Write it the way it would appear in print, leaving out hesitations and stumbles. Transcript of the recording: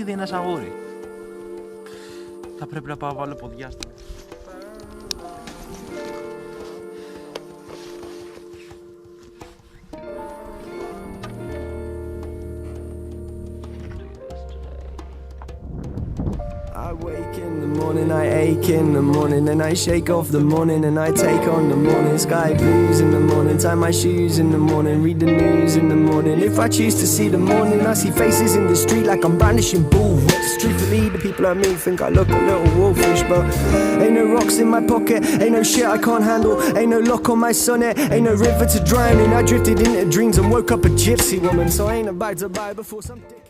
ήδη ένας αγόρι. Θα πρέπει να πάω βάλω ποδιά στο. I wake in the morning, I ache in the morning, and I shake off the morning and I take on the morning. Sky blues in the morning, tie my shoes in the morning, read the news in the morning. If I choose to see the morning, I see faces in the street like I'm brandishing bullets. Truthfully, the people I meet think I look a little wolfish, but ain't no rocks in my pocket, ain't no shit I can't handle, ain't no lock on my sonnet, ain't no river to drown in. I drifted into dreams and woke up a gypsy woman, so I ain't about to buy before some dick.